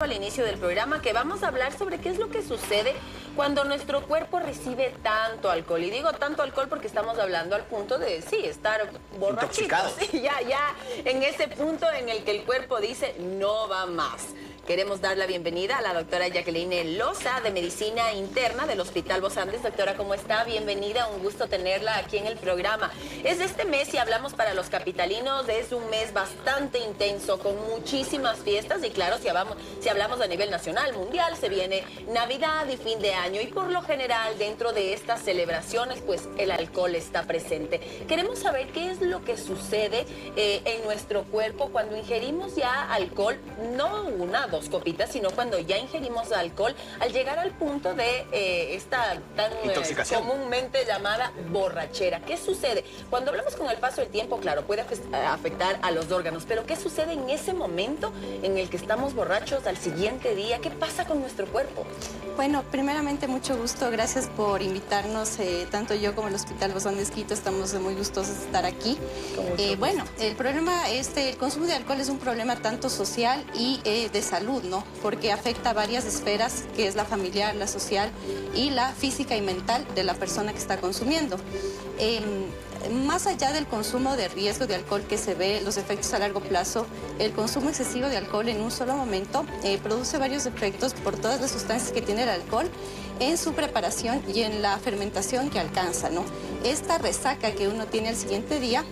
al inicio del programa que vamos a hablar sobre qué es lo que sucede cuando nuestro cuerpo recibe tanto alcohol. Y digo tanto alcohol porque estamos hablando al punto de, sí, estar borrachitos. Sí, ya en ese punto en el que el cuerpo dice, no va más. Queremos dar la bienvenida a la doctora Jacqueline Loza, de Medicina Interna del Hospital Vos Andes. Doctora, ¿cómo está? Bienvenida, un gusto tenerla aquí en el programa. Es de este mes, y hablamos para los capitalinos, es un mes bastante intenso, con muchísimas fiestas. Y claro, si hablamos a nivel nacional, mundial, se viene Navidad y fin de año. Y por lo general, dentro de estas celebraciones, pues el alcohol está presente. Queremos saber qué es lo que sucede en nuestro cuerpo cuando ingerimos ya alcohol, no dos copitas, sino cuando ya ingerimos alcohol, al llegar al punto de esta tan comúnmente llamada borrachera. ¿Qué sucede? Cuando hablamos con el paso del tiempo, claro, puede afectar a los órganos, pero ¿qué sucede en ese momento en el que estamos borrachos al siguiente día? ¿Qué pasa con nuestro cuerpo? Bueno, primeramente mucho gusto, gracias por invitarnos, tanto yo como el Hospital Vos Andes Quito estamos muy gustosos de estar aquí. Bueno, el problema, el consumo de alcohol es un problema tanto social y de salud, ¿no? Porque afecta a varias esferas, que es la familiar, la social y la física y mental de la persona que está consumiendo. Más allá del consumo de riesgo de alcohol que se ve, los efectos a largo plazo, el consumo excesivo de alcohol en un solo momento produce varios efectos por todas las sustancias que tiene el alcohol en su preparación y en la fermentación que alcanza, ¿no? Esta resaca que uno tiene al siguiente día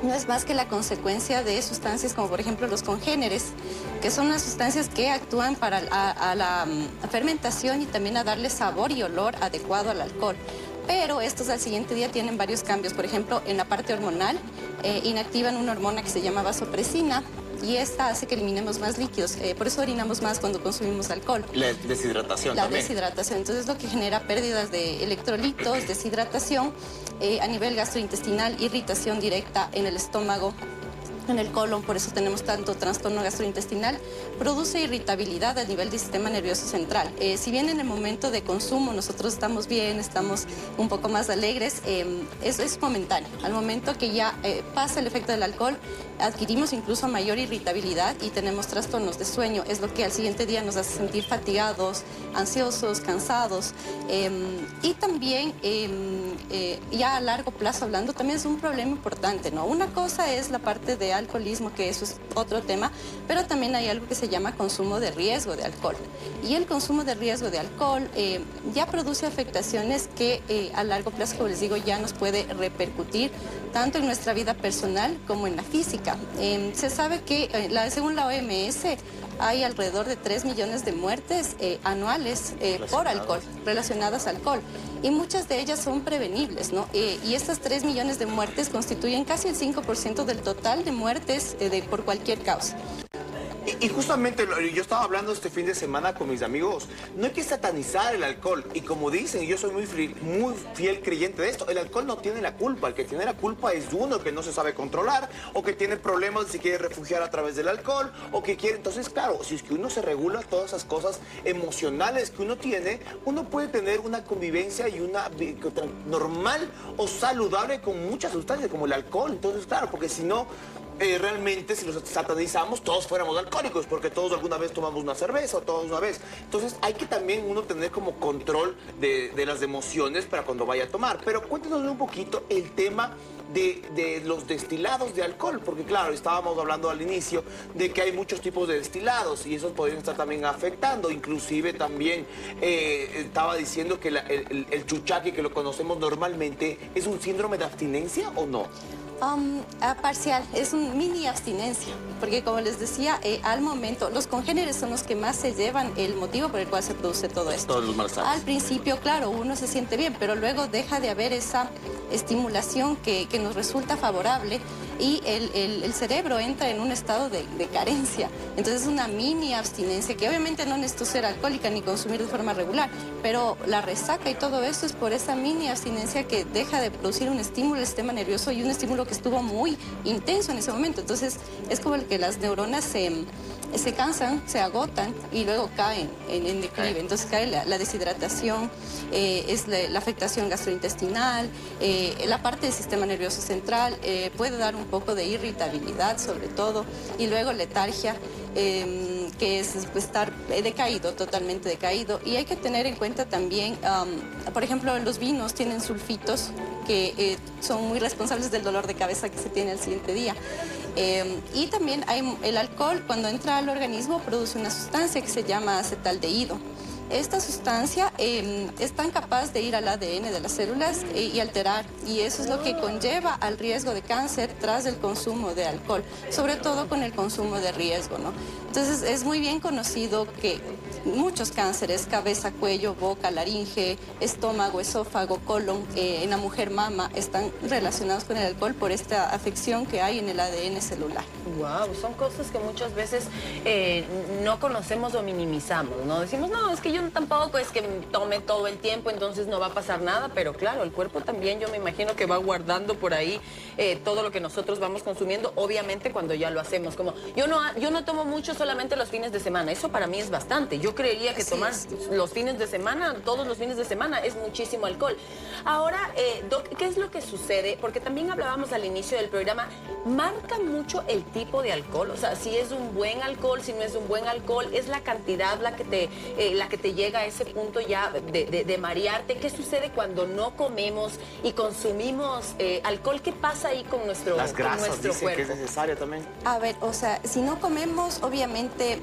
no es más que la consecuencia de sustancias como por ejemplo los congéneres, que son unas sustancias que actúan para la fermentación y también a darle sabor y olor adecuado al alcohol. Pero estos al siguiente día tienen varios cambios. Por ejemplo, en la parte hormonal, inactivan una hormona que se llama vasopresina, y esta hace que eliminemos más líquidos. Por eso orinamos más cuando consumimos alcohol. La deshidratación también. La deshidratación. Entonces, lo que genera pérdidas de electrolitos, deshidratación a nivel gastrointestinal, irritación directa en el estómago, en el colon, por eso tenemos tanto trastorno gastrointestinal, produce irritabilidad a nivel del sistema nervioso central. Si bien en el momento de consumo nosotros estamos bien, estamos un poco más alegres, es momentáneo. Al momento que ya pasa el efecto del alcohol, adquirimos incluso mayor irritabilidad y tenemos trastornos de sueño. Es lo que al siguiente día nos hace sentir fatigados, ansiosos, cansados. Y también, ya a largo plazo hablando, también es un problema importante, ¿no? Una cosa es la parte de alcoholismo, que eso es otro tema, pero también hay algo que se llama consumo de riesgo de alcohol. Y el consumo de riesgo de alcohol ya produce afectaciones que a largo plazo, como les digo, ya nos puede repercutir tanto en nuestra vida personal como en la física. Se sabe que, según la OMS, hay alrededor de 3 millones de muertes anuales por alcohol, relacionadas al alcohol. Y muchas de ellas son prevenibles, ¿no? Y estas 3 millones de muertes constituyen casi el 5% del total de muertes por cualquier causa. Y justamente yo estaba hablando este fin de semana con mis amigos, no hay que satanizar el alcohol. Y como dicen, yo soy muy fiel creyente de esto, el alcohol no tiene la culpa. El que tiene la culpa es uno que no se sabe controlar, o que tiene problemas si quiere refugiar a través del alcohol, o que quiere... Entonces, claro, si es que uno se regula todas esas cosas emocionales que uno tiene, uno puede tener una convivencia y una normal o saludable con muchas sustancias como el alcohol. Entonces, claro, porque si no... realmente si los satanizamos todos fuéramos alcohólicos, porque todos alguna vez tomamos una cerveza o todos una vez. Entonces hay que también uno tener como control de las emociones para cuando vaya a tomar. Pero cuéntanos un poquito el tema de los destilados de alcohol, porque claro, estábamos hablando al inicio de que hay muchos tipos de destilados y esos podrían estar también afectando. Inclusive también estaba diciendo que el chuchaqui, que lo conocemos normalmente, ¿es un síndrome de abstinencia o no? Parcial, es un mini abstinencia, porque como les decía, al momento, los congéneres son los que más se llevan el motivo por el cual se produce todo esto. Todos los malestares. Al principio, claro, uno se siente bien, pero luego deja de haber esa estimulación que nos resulta favorable y el cerebro entra en un estado de carencia. Entonces es una mini abstinencia, que obviamente no necesito ser alcohólica ni consumir de forma regular, pero la resaca y todo eso es por esa mini abstinencia que deja de producir un estímulo del sistema nervioso y un estímulo que estuvo muy intenso en ese momento. Entonces es como que las neuronas se cansan, se agotan y luego caen en declive. Entonces cae la deshidratación, es la afectación gastrointestinal, la parte del sistema nervioso central, puede dar un poco de irritabilidad sobre todo, y luego letargia. que es estar decaído, totalmente decaído. Y hay que tener en cuenta también, por ejemplo, los vinos tienen sulfitos que son muy responsables del dolor de cabeza que se tiene al siguiente día. Y también el alcohol, cuando entra al organismo, produce una sustancia que se llama acetaldehído. Esta sustancia es tan capaz de ir al ADN de las células y alterar, y eso es lo que conlleva al riesgo de cáncer tras el consumo de alcohol, sobre todo con el consumo de riesgo, ¿no? Entonces es muy bien conocido que muchos cánceres, cabeza, cuello, boca, laringe, estómago, esófago, colon, en la mujer mama, están relacionados con el alcohol por esta afección que hay en el ADN celular. Wow, son cosas que muchas veces no conocemos o minimizamos, ¿no? Decimos, no, es que yo tampoco es que tome todo el tiempo, entonces no va a pasar nada, pero claro, el cuerpo también, yo me imagino que va guardando por ahí todo lo que nosotros vamos consumiendo, obviamente cuando ya lo hacemos, como yo no tomo mucho solamente los fines de semana, eso para mí es bastante, yo creería que tomar los fines de semana, todos los fines de semana, es muchísimo alcohol. Ahora, Doc, ¿qué es lo que sucede? Porque también hablábamos al inicio del programa, marca mucho el tipo de alcohol, o sea, si es un buen alcohol, si no es un buen alcohol, es la cantidad la que te llega a ese punto ya de marearte. ¿Qué sucede cuando no comemos y consumimos alcohol? ¿Qué pasa ahí con nuestro cuerpo? Las grasas, dicen que es necesario también. A ver, o sea, si no comemos, obviamente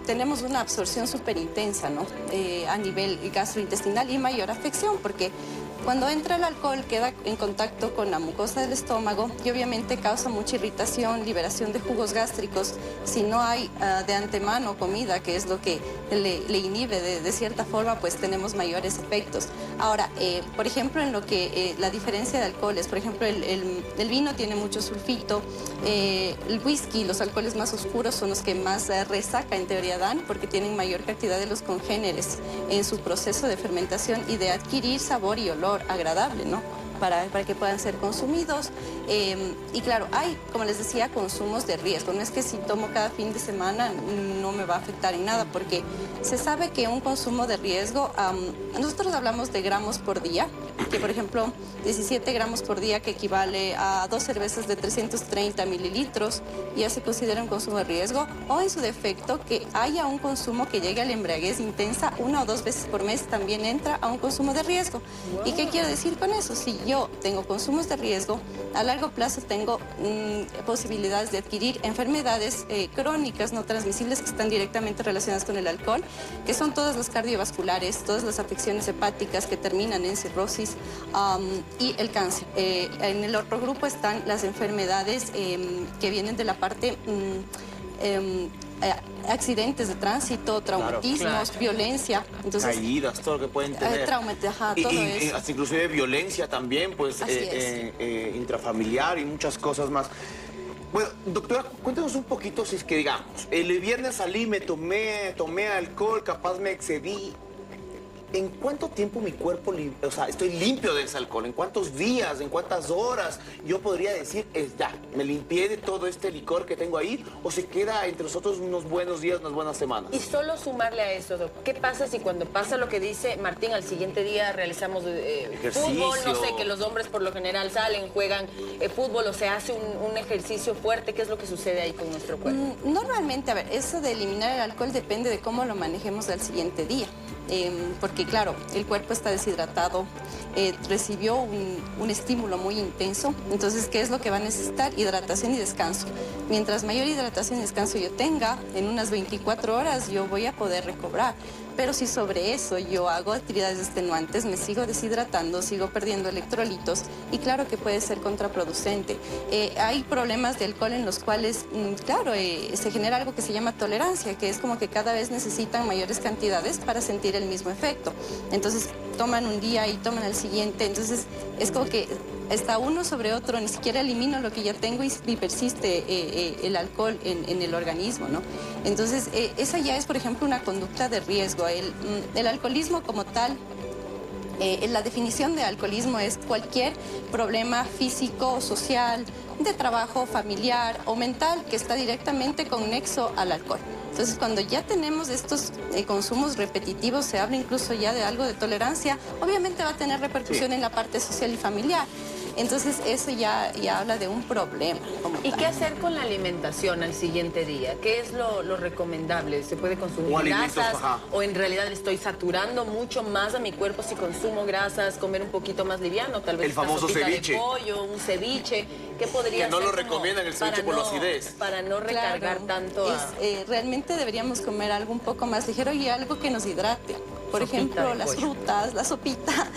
tenemos una absorción súper intensa, ¿no? A nivel gastrointestinal y mayor afección, porque cuando entra el alcohol queda en contacto con la mucosa del estómago y obviamente causa mucha irritación, liberación de jugos gástricos. Si no hay de antemano comida, que es lo que le inhibe de cierta forma, pues tenemos mayores efectos. Ahora, por ejemplo, en lo que la diferencia de alcoholes, por ejemplo, el vino tiene mucho sulfito, el whisky, los alcoholes más oscuros son los que más resaca en teoría dan porque tienen mayor cantidad de los congéneres en su proceso de fermentación y de adquirir sabor y olor agradable, ¿no? Para que puedan ser consumidos. Y claro, hay, como les decía, consumos de riesgo. No es que si tomo cada fin de semana no me va a afectar en nada, porque se sabe que un consumo de riesgo, nosotros hablamos de gramos por día, que por ejemplo 17 gramos por día, que equivale a 2 cervezas de 330 mililitros, ya se considera un consumo de riesgo, o en su defecto que haya un consumo que llegue a la embriaguez intensa 1 o 2 veces por mes, también entra a un consumo de riesgo. Wow. ¿Y qué quiero decir con eso? Si yo tengo consumos de riesgo, a largo plazo tengo posibilidades de adquirir enfermedades crónicas no transmisibles que están directamente relacionadas con el alcohol, que son todas las cardiovasculares, todas las afecciones hepáticas que terminan en cirrosis y el cáncer. En el otro grupo están las enfermedades que vienen de la parte accidentes de tránsito, traumatismos, claro. Violencia. Entonces, caídas, todo lo que pueden tener. Todo eso. Hasta inclusive violencia también, pues, intrafamiliar y muchas cosas más. Bueno, doctora, cuéntanos un poquito si es que, digamos, el viernes salí, me tomé alcohol, capaz me excedí. ¿En cuánto tiempo mi cuerpo, o sea, estoy limpio de ese alcohol? ¿En cuántos días? ¿En cuántas horas? Yo podría decir, ya, me limpié de todo este licor que tengo ahí, o se queda entre nosotros unos buenos días, unas buenas semanas. Y solo sumarle a eso, Doc, ¿qué pasa si cuando pasa lo que dice Martín, al siguiente día realizamos fútbol? No sé, que los hombres por lo general salen, juegan fútbol, o se hace un ejercicio fuerte. ¿Qué es lo que sucede ahí con nuestro cuerpo? Normalmente, a ver, eso de eliminar el alcohol depende de cómo lo manejemos al siguiente día. Porque claro, el cuerpo está deshidratado, recibió un estímulo muy intenso, entonces ¿qué es lo que va a necesitar? Hidratación y descanso. Mientras mayor hidratación y descanso yo tenga, en unas 24 horas yo voy a poder recobrar. Pero si sobre eso yo hago actividades extenuantes, me sigo deshidratando, sigo perdiendo electrolitos y claro que puede ser contraproducente. Hay problemas de alcohol en los cuales, claro, se genera algo que se llama tolerancia, que es como que cada vez necesitan mayores cantidades para sentir el mismo efecto. Entonces toman un día y toman al siguiente, entonces es como que está uno sobre otro, ni siquiera elimino lo que ya tengo y persiste el alcohol en el organismo, ¿no? Entonces, esa ya es, por ejemplo, una conducta de riesgo. El alcoholismo como tal, la definición de alcoholismo es cualquier problema físico, social, de trabajo, familiar o mental que está directamente conexo al alcohol. Entonces, cuando ya tenemos estos consumos repetitivos, se habla incluso ya de algo de tolerancia, obviamente va a tener repercusión en la parte social y familiar. Entonces eso ya habla de un problema. ¿Y qué hacer con la alimentación al siguiente día? ¿Qué es lo recomendable? ¿Se puede consumir grasas? ¿O en realidad le estoy saturando mucho más a mi cuerpo si consumo grasas? ¿Comer un poquito más liviano? Tal vez el famoso ceviche. De pollo, un ceviche. ¿Qué podría ser? Que no lo recomiendan el ceviche por la acidez. Para no recargar tanto realmente deberíamos comer algo un poco más ligero y algo que nos hidrate. Por ejemplo, las frutas, la sopita,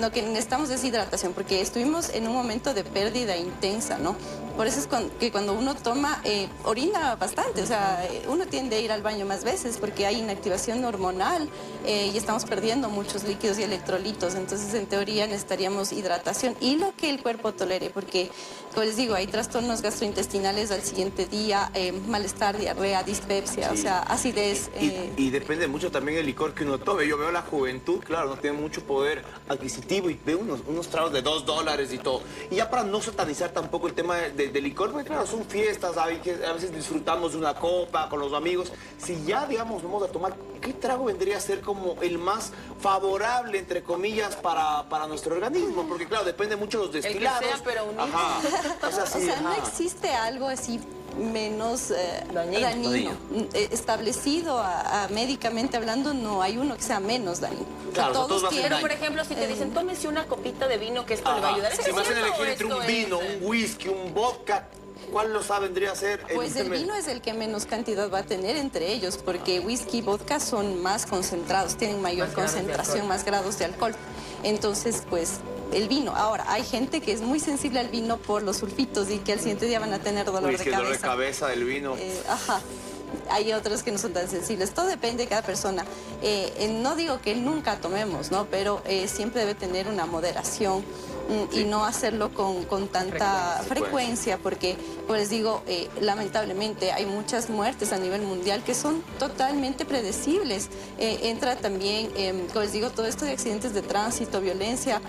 lo que necesitamos es hidratación, porque estuvimos en un momento de pérdida intensa, ¿no? Por eso es que cuando uno toma, orina bastante, o sea, uno tiende a ir al baño más veces porque hay inactivación hormonal y estamos perdiendo muchos líquidos y electrolitos, entonces en teoría necesitaríamos hidratación y lo que el cuerpo tolere, porque, como les digo, hay trastornos gastrointestinales al siguiente día, malestar, diarrea, dispepsia, o sea, acidez. Y depende mucho también el licor que uno tome. Yo veo la juventud, claro, no tiene mucho poder adquisitivo y veo unos tragos de $2 y todo. Y ya para no satanizar tampoco el tema de licor, porque claro, son fiestas, a veces disfrutamos de una copa con los amigos. Si ya, digamos, vamos a tomar, ¿qué trago vendría a ser como el más favorable, entre comillas, para nuestro organismo? Porque claro, depende mucho de los destilados. El que sea, pero unido. O sea, no existe algo así menos dañino. Establecido médicamente hablando, no hay uno que sea menos dañino. Claro, todos quieren, por ejemplo, si te dicen, tómese una copita de vino, que esto le va a ayudar. Si me hacen elegir entre un vino, un whisky, un vodka, ¿cuál vendría a ser? Pues el vino es el que menos cantidad va a tener entre ellos, porque whisky y vodka son más concentrados, tienen mayor concentración, más grados de alcohol. Entonces, pues, el vino. Ahora, hay gente que es muy sensible al vino por los sulfitos y que al siguiente día van a tener dolor de cabeza. El dolor de cabeza del vino. Hay otros que no son tan sensibles. Todo depende de cada persona. No digo que nunca tomemos, ¿no? Pero siempre debe tener una moderación y no hacerlo con tanta frecuencia, porque, pues les digo, lamentablemente hay muchas muertes a nivel mundial que son totalmente predecibles. Entra también, como les digo, todo esto de accidentes de tránsito, violencia,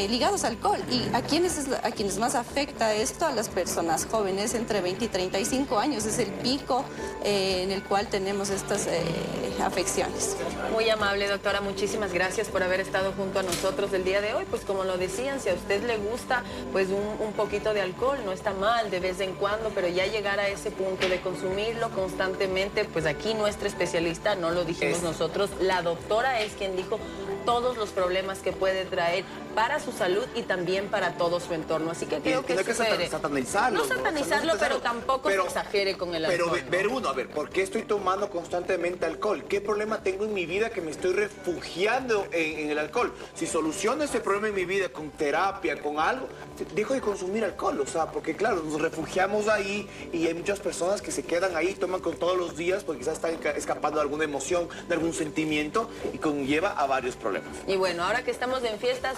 ligados al alcohol. ¿Y a quienes más afecta esto? A las personas jóvenes entre 20 y 35 años. Es el pico en el cual tenemos estas afecciones. Muy amable, doctora. Muchísimas gracias por haber estado junto a nosotros el día de hoy. Pues como lo decían, si a usted le gusta pues un poquito de alcohol, no está mal de vez en cuando, pero ya llegar a ese punto de consumirlo constantemente, pues aquí nuestra especialista, no lo dijimos nosotros, la doctora es quien dijo todos los problemas que puede traer para su salud y también para todo su entorno. Así que creo que no hay que satanizarlo. No satanizarlo, pero tampoco se exagere con el alcohol. Pero ver uno, a ver, ¿por qué estoy tomando constantemente alcohol? ¿Qué problema tengo en mi vida que me estoy refugiando en el alcohol? Si soluciono ese problema en mi vida con terapia, con algo, dejo de consumir alcohol. O sea, porque claro, nos refugiamos ahí y hay muchas personas que se quedan ahí, toman con todos los días porque quizás están escapando de alguna emoción, de algún sentimiento y conlleva a varios problemas. Y bueno, ahora que estamos en fiestas,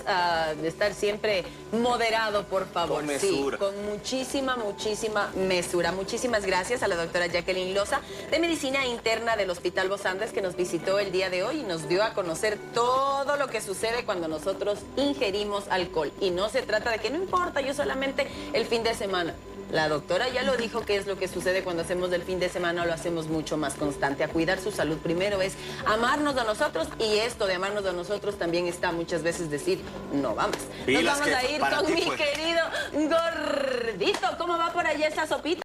de estar siempre moderado, por favor. Con mesura. Sí, con muchísima mesura. Muchísimas gracias a la doctora Jacqueline Loza, de Medicina Interna del Hospital Bos Andes, que nos visitó el día de hoy y nos dio a conocer todo lo que sucede cuando nosotros ingerimos alcohol. Y no se trata de que no importa, yo solamente el fin de semana. La doctora ya lo dijo, qué es lo que sucede cuando hacemos del fin de semana o lo hacemos mucho más constante. A cuidar su salud primero es amarnos a nosotros, y esto de amarnos a nosotros también está muchas veces decir, no vamos. Nos vamos a ir con mi querido Gordito. ¿Cómo va por allá esa sopita?